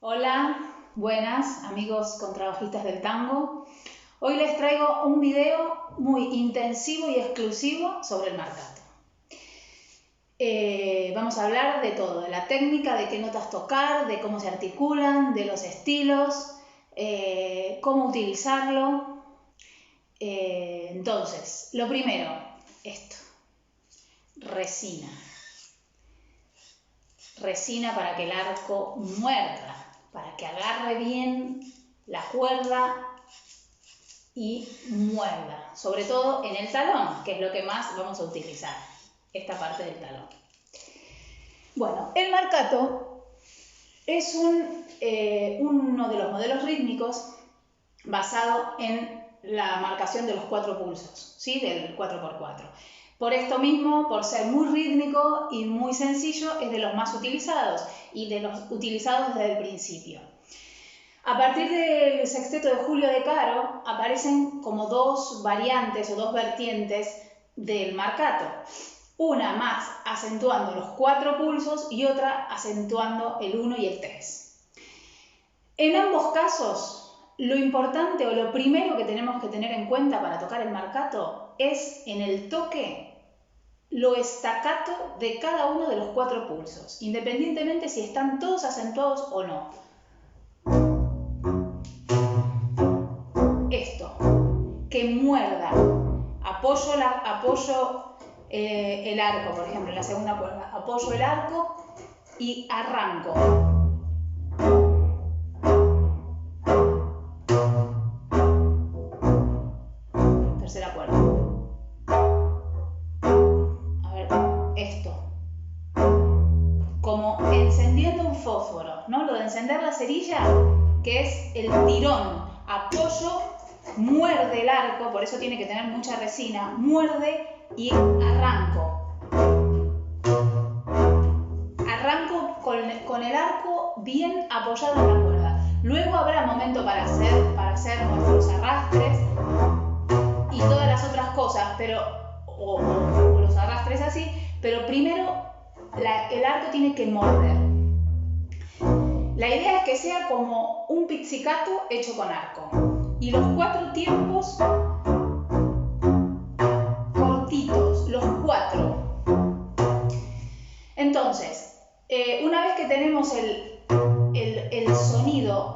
Hola, buenas amigos contrabajistas del tango. Hoy les traigo un video muy intensivo y exclusivo sobre el marcato. Vamos a hablar de todo, de la técnica, de qué notas tocar, de cómo se articulan, de los estilos, cómo utilizarlo. Entonces, lo primero, esto, resina. Resina para que el arco muerda, para que agarre bien la cuerda y muerda, sobre todo en el talón, que es lo que más vamos a utilizar, esta parte del talón. Bueno, el marcato es uno de los modelos rítmicos basado en la marcación de los 4 pulsos, ¿sí? Del 4x4. Por esto mismo, por ser muy rítmico y muy sencillo, es de los más utilizados y de los utilizados desde el principio. A partir del sexteto de Julio de Caro aparecen como dos variantes o dos vertientes del marcato. Una más acentuando los 4 pulsos y otra acentuando el 1 y el 3. En ambos casos, lo importante o lo primero que tenemos que tener en cuenta para tocar el marcato es en el toque lo staccato de cada uno de los 4 pulsos, independientemente si están todos acentuados o no. Esto, que muerda, apoyo el arco, por ejemplo, en la segunda cuerda, apoyo el arco y arranco. Tercera cuerda. A ver, esto. Como encendiendo un fósforo, ¿no? Lo de encender la cerilla, que es el tirón. Apoyo, muerde el arco, por eso tiene que tener mucha resina. Muerde y arranco. Arranco con el arco bien apoyado en la cuerda. Luego habrá momento para hacer nuestros arrastres y todas las otras cosas, o los arrastres así, pero primero el arco tiene que morder. La idea es que sea como un pizzicato hecho con arco. Y los 4 tiempos cortitos, los 4. Entonces, una vez que tenemos el sonido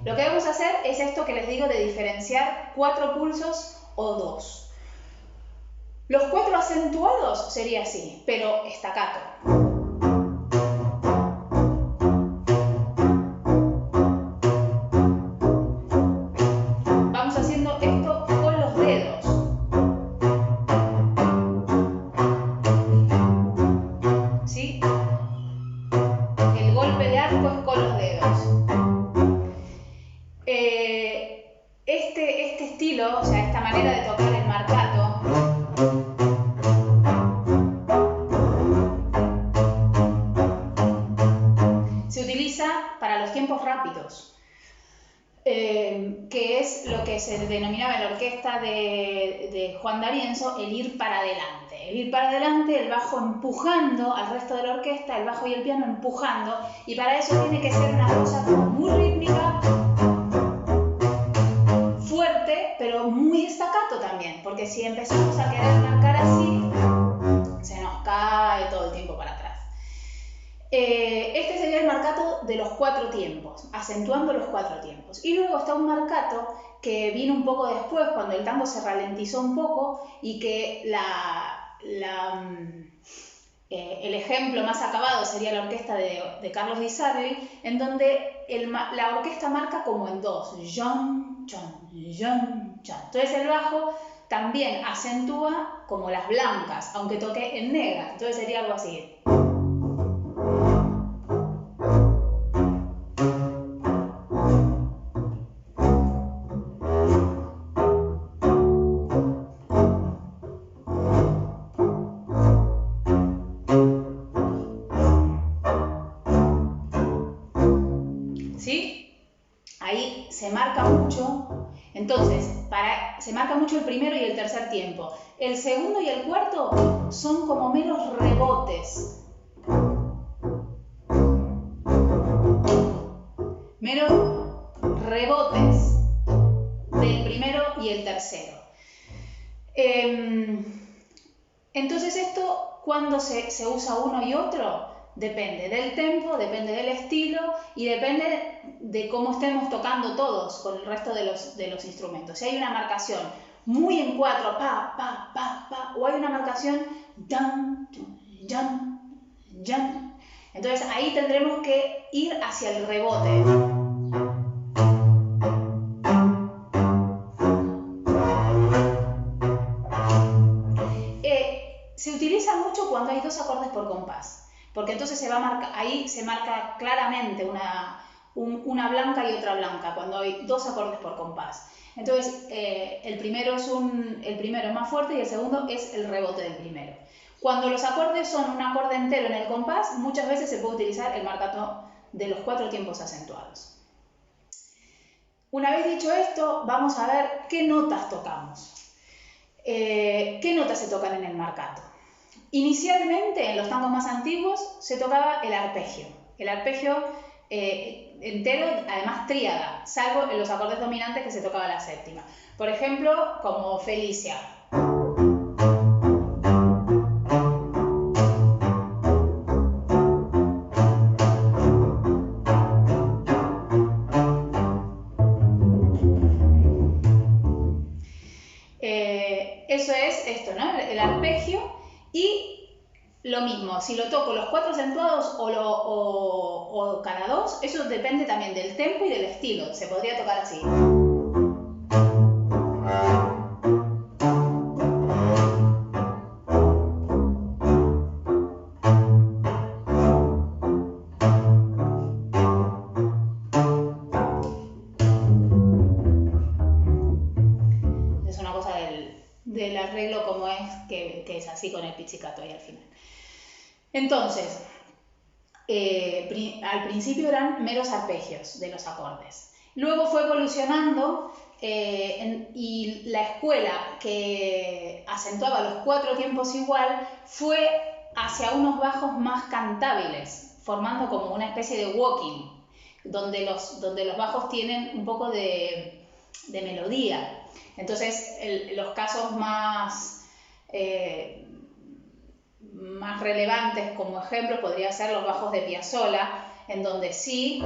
lo que vamos a hacer es esto que les digo de diferenciar 4 pulsos o 2. Los 4 acentuados sería así, pero staccato. Vamos haciendo esto con los dedos. ¿Sí? El golpe de arco es con los dedos. Este estilo, o sea, esta manera de tocar el marcato, se utiliza para los tiempos rápidos, que es lo que se denominaba en la orquesta de Juan D'Arienzo el ir para adelante. El ir para adelante, el bajo empujando al resto de la orquesta, el bajo y el piano empujando, y para eso tiene que ser una cosa como muy rítmica, fuerte, pero muy staccato también, porque si empezamos a querer marcar así, se nos cae todo el tiempo para atrás. Este sería el marcato de los 4 tiempos, acentuando los 4 tiempos. Y luego está un marcato que vino un poco después, cuando el tango se ralentizó un poco y que el ejemplo más acabado sería la orquesta de Carlos Di Sarli, en donde la orquesta marca como en 2, yon, chon, yon, chon. Entonces el bajo también acentúa como las blancas, aunque toque en negras. Entonces sería algo así. ¿Sí? Ahí se marca mucho. Entonces, se marca mucho el primero y el tercer tiempo. El segundo y el cuarto son como menos rebotes. tercero. Entonces esto, ¿cuándo se usa uno y otro? Depende del tempo, depende del estilo y depende de cómo estemos tocando todos con el resto de los instrumentos. Si hay una marcación muy en cuatro, pa, pa, pa, pa, o hay una marcación dan, jan, jan. Entonces ahí tendremos que ir hacia el rebote. Se utiliza mucho cuando hay dos acordes por compás, porque entonces ahí se marca claramente una blanca y otra blanca, cuando hay dos acordes por compás. Entonces, el primero es más fuerte y el segundo es el rebote del primero. Cuando los acordes son un acorde entero en el compás, muchas veces se puede utilizar el marcato de los 4 tiempos acentuados. Una vez dicho esto, vamos a ver qué notas tocamos. ¿Qué notas se tocan en el marcato? Inicialmente, en los tangos más antiguos, se tocaba el arpegio. El arpegio entero, además tríada, salvo en los acordes dominantes que se tocaba la séptima. Por ejemplo, como Felicia. Eso es esto, ¿no? El arpegio. Y lo mismo, si lo toco los 4 acentuados o cada 2, eso depende también del tempo y del estilo. Se podría tocar así. Es una cosa del arreglo como es, que es así con el pizzicato ahí al final. Entonces, al principio eran meros arpegios de los acordes. Luego fue evolucionando y la escuela que acentuaba los 4 tiempos igual fue hacia unos bajos más cantables, formando como una especie de walking, donde los bajos tienen un poco de melodía. Entonces, los casos más relevantes como ejemplo podría ser los bajos de Piazzolla, en donde sí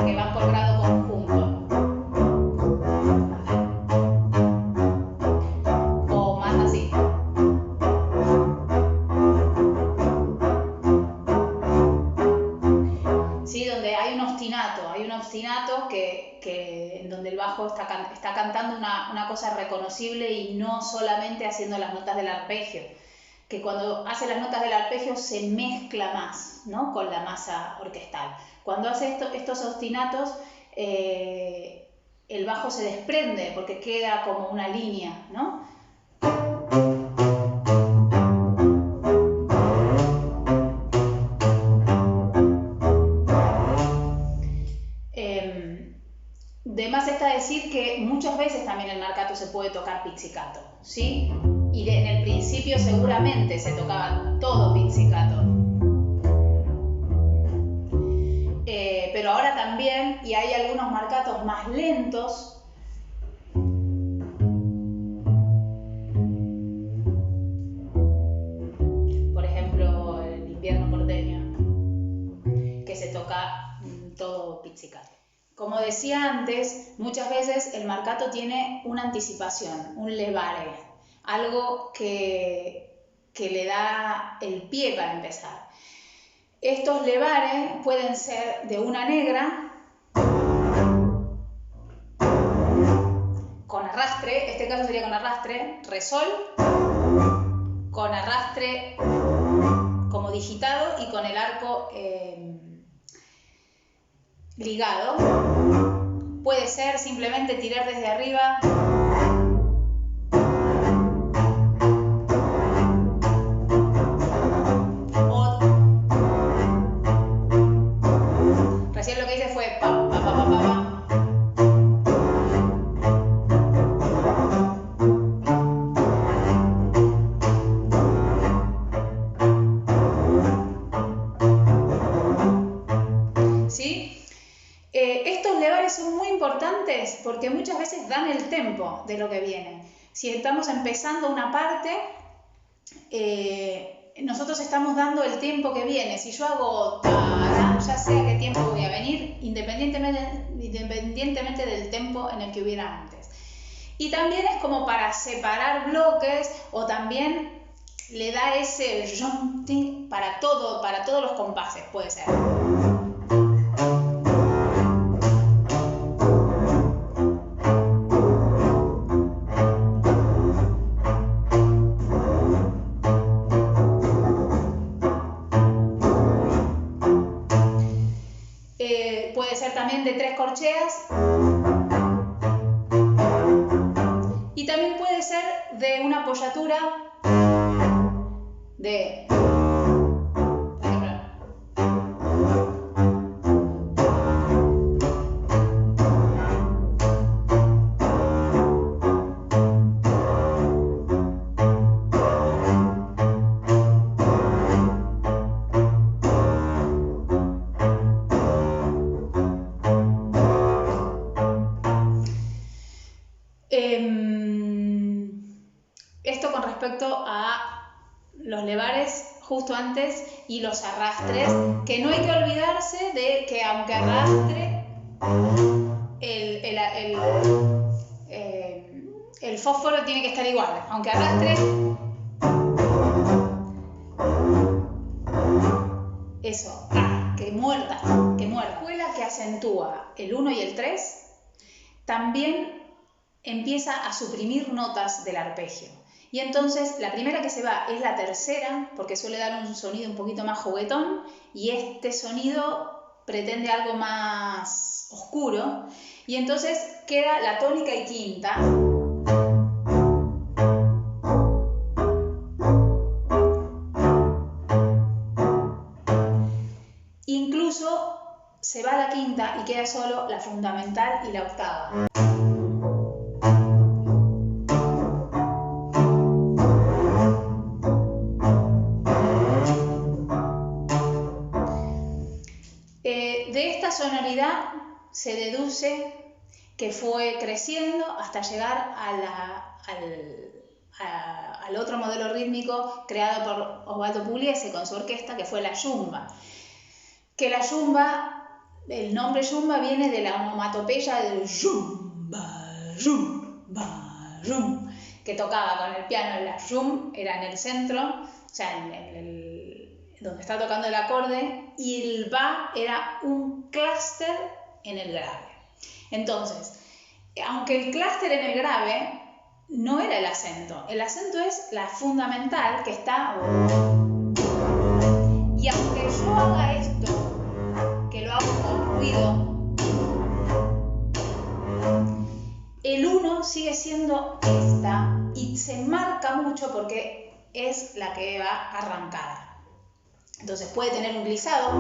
que van por grado conjunto o más así. Sí, donde hay un ostinato que en donde el bajo está cantando una cosa reconocible y no solamente haciendo las notas del arpegio, que cuando hace las notas del arpegio se mezcla más, ¿no?, con la masa orquestal. Cuando hace estos ostinatos, el bajo se desprende porque queda como una línea, ¿no? De más está decir que muchas veces también el marcato se puede tocar pizzicato, ¿sí? Y en el principio seguramente se tocaba todo pizzicato. Pero ahora también, y hay algunos marcatos más lentos, por ejemplo el invierno porteño, que se toca todo pizzicato. Como decía antes, muchas veces el marcato tiene una anticipación, un levare, algo que le da el pie para empezar. Estos levares pueden ser de una negra, con arrastre, este caso sería con arrastre, re sol, con arrastre como digitado y con el arco ligado. Puede ser simplemente tirar desde arriba o recién lo que hice fue pa, pa, pa, pa, pa, pa. levares son muy importantes porque muchas veces dan el tempo de lo que viene. Si estamos empezando una parte, nosotros estamos dando el tiempo que viene. Si yo hago tarán, ya sé a qué tiempo voy a venir, independientemente del tiempo en el que hubiera antes. Y también es como para separar bloques, o también le da ese para todos los compases, puede ser. Puede ser también de 3 corcheas. Y también puede ser de una apoyatura de... Esto con respecto a los levares justo antes y los arrastres, que no hay que olvidarse de que aunque arrastre el fósforo tiene que estar igual, aunque arrastre eso, que muerda, escuela que acentúa el 1 y el 3, también empieza a suprimir notas del arpegio. Y entonces la primera que se va es la tercera, porque suele dar un sonido un poquito más juguetón, y este sonido pretende algo más oscuro, y entonces queda la tónica y quinta. Incluso se va la quinta y queda solo la fundamental y la octava. De esta sonoridad se deduce que fue creciendo hasta llegar al otro modelo rítmico creado por Osvaldo Pugliese con su orquesta, que fue la yumba. Que la yumba, el nombre yumba viene de la onomatopeya del yumba, yumba, yum, que tocaba con el piano. La yum era en el centro, o sea, donde está tocando el acorde, y el ba era un clúster en el grave. Entonces, aunque el clúster en el grave no era el acento es la fundamental que está... Y aunque yo haga esto, que lo hago con ruido, el 1 sigue siendo esta y se marca mucho porque es la que va arrancada. Entonces puede tener un glissado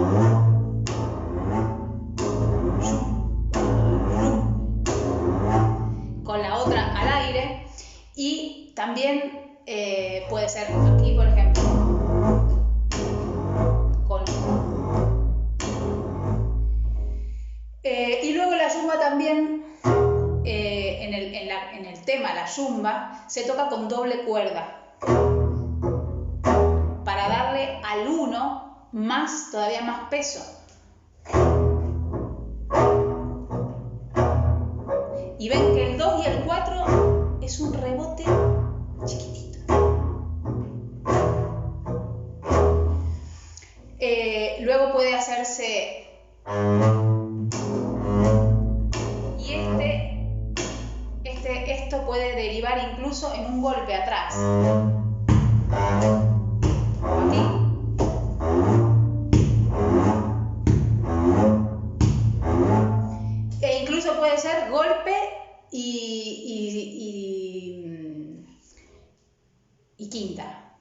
con la otra al aire, y también puede ser aquí, por ejemplo, con... y luego la yumba también, en el tema la yumba, se toca con doble cuerda para darle al 1 todavía más peso. Y ven que el 2 y el 4 es un rebote chiquitito. Luego puede hacerse... Y esto puede derivar incluso en un golpe atrás. Aquí. E incluso puede ser golpe y quinta.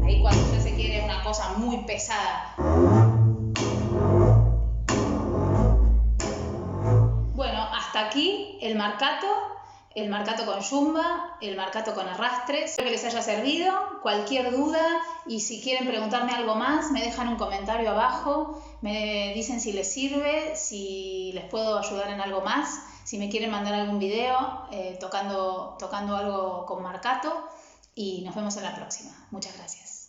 Ahí cuando ya se quiere una cosa muy pesada. Bueno, hasta aquí el marcato. el marcato con yumba, el marcato con arrastre. Espero que les haya servido. Cualquier duda y si quieren preguntarme algo más, me dejan un comentario abajo, me dicen si les sirve, si les puedo ayudar en algo más, si me quieren mandar algún video tocando algo con marcato, y nos vemos en la próxima. Muchas gracias.